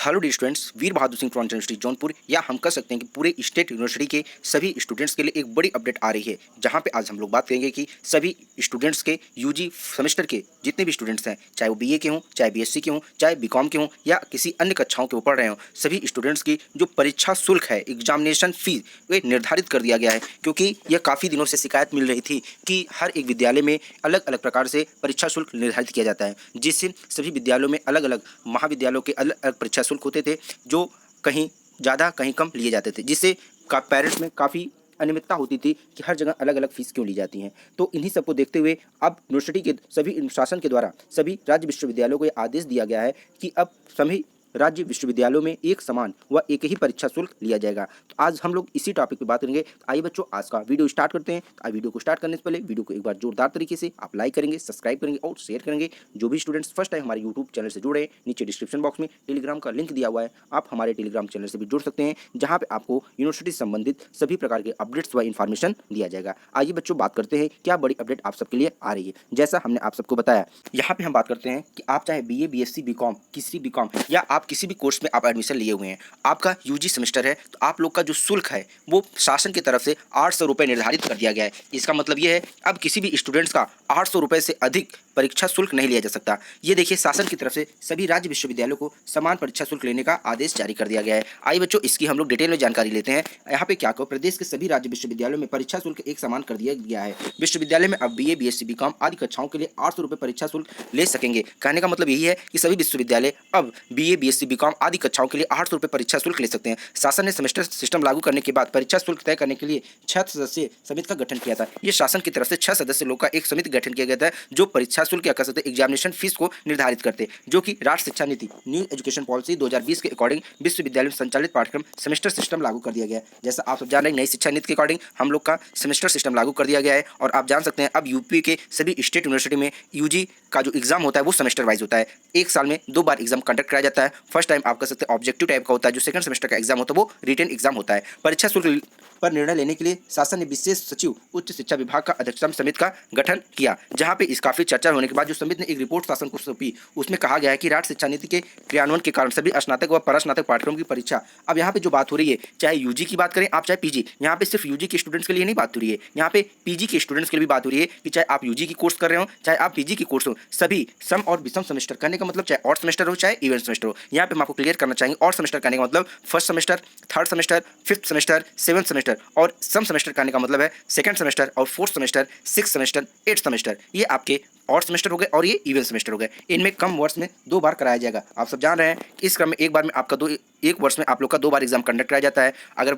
Hello D students, Veer Bahadur Singh from university Jaunpur या हम कह सकते हैं कि पूरे स्टेट यूनिवर्सिटी के सभी स्टूडेंट्स के लिए एक बड़ी अपडेट आ रही है, जहां पे आज हम लोग बात करेंगे कि सभी स्टूडेंट्स के यूजी सेमेस्टर के जितने भी स्टूडेंट्स हैं, चाहे वो बीए के हों, चाहे बीएससी के हों, चाहे बीकॉम के हों या किसी अन्य कक्षाओं के वो पढ़ रहे हों, सभी स्टूडेंट्स की जो परीक्षा शुल्क है, एग्जामिनेशन फीस, वे निर्धारित कर दिया गया है। क्योंकि यह काफ़ी दिनों से शिकायत मिल रही थी कि हर एक विद्यालय में अलग अलग प्रकार से परीक्षा शुल्क निर्धारित किया जाता है, जिससे सभी विद्यालयों में अलग अलग महाविद्यालयों के अलग अलग परीक्षा शुल्क होते थे, जो कहीं ज़्यादा कहीं कम लिए जाते थे, जिससे पेरेंट्स में काफ़ी अनियमितता होती थी कि हर जगह अलग अलग फीस क्यों ली जाती हैं। तो इन्हीं सबको देखते हुए अब यूनिवर्सिटी के सभी शासन के द्वारा सभी राज्य विश्वविद्यालयों को ये आदेश दिया गया है कि अब सभी राज्य विश्वविद्यालयों में एक समान व एक ही परीक्षा शुल्क लिया जाएगा। तो आज हम लोग इसी टॉपिक पे बात करेंगे। तो आइए बच्चों, आज का वीडियो स्टार्ट करते हैं। तो वीडियो को स्टार्ट करने से पहले वीडियो को एक बार जोरदार तरीके से आप लाइक करेंगे, सब्सक्राइब करेंगे और शेयर करेंगे। जो भी स्टूडेंट्स फर्स्ट टाइम हमारे यूट्यूब चैनल से जुड़े हैं, नीचे डिस्क्रिप्शन बॉक्स में टेलीग्राम का लिंक दिया हुआ है, आप हमारे टेलीग्राम चैनल से भी जुड़ सकते हैं, जहाँ पे आपको यूनिवर्सिटी से संबंधित सभी प्रकार के अपडेट्स व इन्फॉर्मेशन दिया जाएगा। आइए बच्चों, बात करते हैं क्या बड़ी अपडेट आप सबके लिए आ रही है। जैसा हमने आप सबको बताया, यहाँ पे हम बात करते हैं कि आप चाहे बीए, बीएससी, बीकॉम, किसी बीकॉम या आप किसी भी कोर्स में आप एडमिशन लिए हुए हैं, आपका यूजी सेमेस्टर है, तो आप लोग का जो शुल्क है वो शासन की तरफ से 800 रुपये निर्धारित कर दिया गया है। इसका मतलब ये है अब किसी भी स्टूडेंट्स का 800 रुपये से अधिक परीक्षा शुल्क नहीं लिया जा सकता। ये देखिए, शासन की तरफ से सभी राज्य विश्वविद्यालयों को समान परीक्षा शुल्क लेने का आदेश जारी कर दिया गया है। आइए बच्चों, इसकी हम लोग डिटेल में जानकारी लेते हैं। यहाँ पे क्या कहो, प्रदेश के सभी राज्य विश्वविद्यालयों में परीक्षा शुल्क एक समान कर दिया गया है। विश्वविद्यालय में अब बीए, बीएससी, बीकॉम आदि कक्षाओं के लिए 800 रुपये परीक्षा शुल्क ले सकेंगे। कहने का मतलब यही है कि सभी विश्वविद्यालय अब बीए, बीएससी, बीकॉम आदि कक्षाओं के लिए 800 रुपये परीक्षा शुल्क ले सकते हैं। शासन ने सेमेस्टर सिस्टम लागू करने के बाद परीक्षा शुल्क तय करने के लिए 6 सदस्यीय समिति का गठन किया था। ये शासन की तरफ से 6 सदस्य लोग का एक समिति गठन किया गया था, जो परीक्षा शुल्क या कह सकते हैं एग्जामिनेशन फीस को निर्धारित करते, जो कि राष्ट्रीय शिक्षा नीति न्यू एजुकेशन पॉलिसी 2020 के अकॉर्डिंग विश्वविद्यालय में संचालित पाठ्यक्रम सेमेस्टर सिस्टम लागू कर दिया गया है। जैसा आप सब जान रहे हैं, नई शिक्षा नीति के अकॉर्डिंग हम लोग का सेमेस्टर सिस्टम लागू कर दिया गया है। और आप जान सकते हैं, अब यूपी के सभी स्टेट यूनिवर्सिटी में यूजी का जो एग्जाम होता है वो सेमेस्टर वाइज होता है। एक साल में 2 बार एग्जाम कंडक्ट कराया जाता है। फर्स्ट टाइम आप कह सकते हैं ऑब्जेक्टिव टाइप का होता है, जो सेकंड सेमेस्टर का एग्जाम होता है वो रिटन एग्जाम होता है। परीक्षा शुल्क पर निर्णय लेने के लिए शासन ने विशेष सचिव उच्च शिक्षा विभाग का अध्यक्षता समिति का गठन किया, जहां पे इस काफी चर्चा होने के बाद जो समिति ने एक रिपोर्ट शासन को सौंपी, उसमें कहा गया है कि राष्ट्रीय शिक्षा नीति के क्रियान्वयन के कारण सभी स्नातक व परास्नातक पाठ्यक्रम की परीक्षा, अब यहाँ पे जो बात हो रही है, चाहे यूजी की बात करें आप चाहे पीजी, यहाँ पे सिर्फ यूजी के स्टूडेंट्स के लिए नहीं बात हो रही है, यहाँ पे पीजी के स्टूडेंट्स के लिए भी बात हो रही है कि चाहे आप यूजी की कोर्स कर रहे हो चाहे आप पीजी की कोर्स हो, सभी सम और विषम सेमेस्टर करने का मतलब चाहे और सेमेस्टर हो चाहे इवेंट सेमेस्टर हो। यहाँ पे हम आपको क्लियर करना चाहेंगे, और सेमेस्टर करने का मतलब first semester, third semester, fifth semester, seventh semester, और सम सेमेस्टर करने का मतलब है सेकंड सेमेस्टर और fourth semester, six semester, eighth semester. ये आपके और सेमेस्टर हो गए और ये इवेंट सेमेस्टर हो गए। इनमें कम वर्ष में 2 बार कराया जाएगा। आप सब जान रहे हैं कि इस क्रम में एक बार में आपका एक वर्ष में आप लोग का 2 बार एग्जाम कंडक्ट कराया जाता है। अगर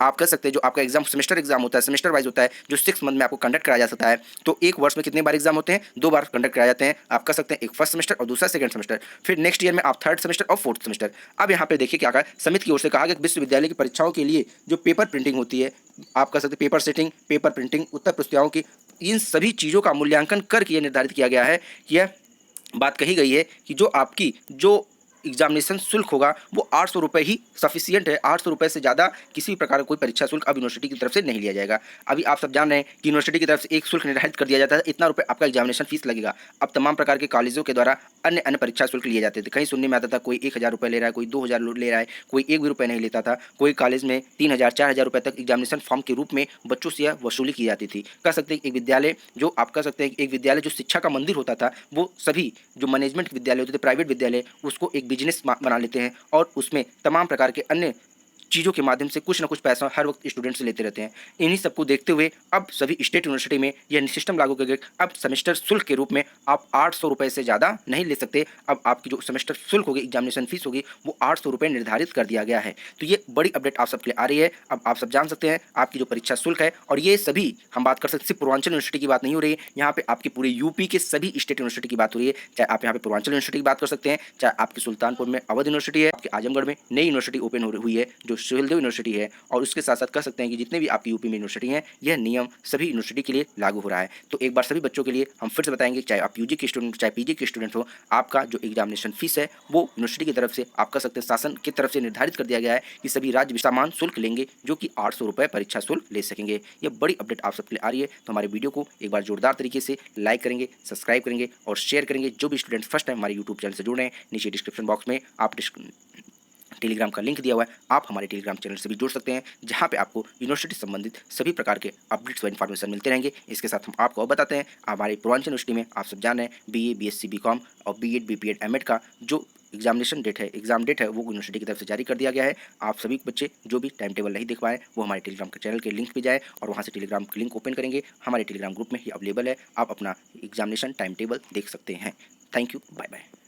आप कह सकते हैं जो आपका एग्जाम सेमेस्टर एग्जाम होता है, सेमेस्टर वाइज होता है, जो 6 मंथ में आपको कंडक्ट कराया जा सकता है, तो एक वर्ष में कितने बार एग्जाम होते हैं? 2 बार कंडक्ट कराए जाते हैं। आप कह सकते हैं एक फर्स्ट सेमेस्टर और दूसरा सेकंड सेमेस्टर, फिर नेक्स्ट ईयर में आप थर्ड सेमेस्टर और फोर्थ सेमेस्टर। अब यहाँ पे देखिए क्या कहा, समिति की ओर से कहा गया विश्वविद्यालय की परीक्षाओं के लिए जो पेपर प्रिंटिंग होती है, आप कह सकते हैं पेपर सेटिंग, पेपर प्रिंटिंग, उत्तर पुस्तिकाओं की, इन सभी चीज़ों का मूल्यांकन करके यह निर्धारित किया गया है कि यह बात कही गई है कि जो आपकी जो एग्जामिनेशन शुल्क होगा वो 800 रुपये ही सफिशियंट है। 800 रुपये से ज़्यादा किसी भी प्रकार का कोई परीक्षा शुल्क अब यूनिवर्सिटी की तरफ से नहीं लिया जाएगा। अभी आप सब जान रहे हैं कि यूनिवर्सिटी की तरफ से एक शुल्क निर्धारित कर दिया जाता है, इतना रुपये आपका एग्जामिनेशन फीस लगेगा। अब तमाम प्रकार के कॉलेजों के द्वारा अन्य अन्य परीक्षा शुल्क लिए जाते थे। कहीं सुनने में आता था कोई 1000 रुपये ले रहा है, कोई 2000 ले रहा है, कोई 1 भी रुपये नहीं लेता था। कोई कॉलेज में 3000 4000 रुपये तक एग्जामिनेशन फॉर्म के रूप में बच्चों से यह वसूली की जाती थी। कह सकते हैं एक विद्यालय जो आप कह सकते हैं एक विद्यालय जो शिक्षा का मंदिर होता था, वो सभी जो मैनेजमेंट विद्यालय होते थे, प्राइवेट विद्यालय, उसको एक बिजनेस बना लेते हैं और उसमें तमाम प्रकार के अन्य चीज़ों के माध्यम से कुछ ना कुछ पैसा हर वक्त स्टूडेंट से लेते रहते हैं। इन्हीं सबको देखते हुए अब सभी स्टेट यूनिवर्सिटी में यह सिस्टम लागू कर गया। अब सेमेस्टर शुल्क के रूप में आप 800 रुपये से ज़्यादा नहीं ले सकते। अब आपकी जो सेमेस्टर शुल्क होगी, एग्जामिनेशन फीस होगी, वो 800 रुपये निर्धारित कर दिया गया है। तो ये बड़ी अपडेट आप सबके लिए आ रही है। अब आप सब जान सकते हैं आपकी जो परीक्षा शुल्क है, और ये सभी हम बात कर सकते, सिर्फ पूर्वांचल यूनिवर्सिटी की बात नहीं हो रही है, यहाँ पे आपके पूरे यूपी के सभी स्टेट यूनिवर्सिटी की बात हो रही है। चाहे आप यहाँ पे पूर्वांचल यूनिवर्सिटी की बात कर सकते हैं, चाहे आपकी सुल्तानपुर में अवध यूनिवर्सिटी है, आपके आजमगढ़ में नई यूनिवर्सिटी ओपन हुई है जो सुहेलदेव यूनिवर्सिटी है, और उसके साथ साथ कह सकते हैं कि जितने भी आपकी यूपी में यूनिवर्सिटी हैं, यह नियम सभी यूनिवर्सिटी के लिए लागू हो रहा है। तो एक बार सभी बच्चों के लिए हम फिर से बताएंगे, चाहे आप यूजी के स्टूडेंट चाहे पीजी के स्टूडेंट हो, आपका जो एग्जामिनेशन फीस है वो यूनिवर्सिटी की तरफ से आप कह सकते हैं शासन की तरफ से निर्धारित कर दिया गया है कि सभी राज्य समान शुल्क लेंगे, जो कि 800 रुपये परीक्षा शुल्क ले सकेंगे। यह बड़ी अपडेट आप सबके लिए आ रही है। तो हमारे वीडियो को एक बार जोरदार तरीके से लाइक करेंगे, सब्सक्राइब करेंगे और शेयर करेंगे। जो भी स्टूडेंट्स फर्स्ट टाइम हमारे यूट्यूब चैनल से जुड़ रहे हैं, नीचे डिस्क्रिप्शन बॉक्स में आप टेलीग्राम का लिंक दिया हुआ है, आप हमारे टेलीग्राम चैनल से भी जुड़ सकते हैं, जहाँ पे आपको यूनिवर्सिटी संबंधित सभी प्रकार के अपडेट्स व इन्फॉर्मेशन मिलते रहेंगे। इसके साथ हम आपको और बताते हैं, हमारे पूर्वांचल यूनिवर्सिटी में आप सब जान रहे हैं बीए, बीएससी, बीकॉम और बीएड, बीपीएड, एमएड का जो एग्जाम डेट है वो यूनिवर्सिटी की तरफ से जारी कर दिया गया है। आप सभी बच्चे जो भी टाइम टेबल नहीं देख पाए वो हमारे टेलीग्राम के चैनल के लिंक पे जाए और वहाँ से टेलीग्राम के लिंक ओपन करेंगे, हमारे टेलीग्राम ग्रुप में ही अवेलेबल है, आप अपना एग्जामिनेशन टाइम टेबल देख सकते हैं। Thank you, bye bye.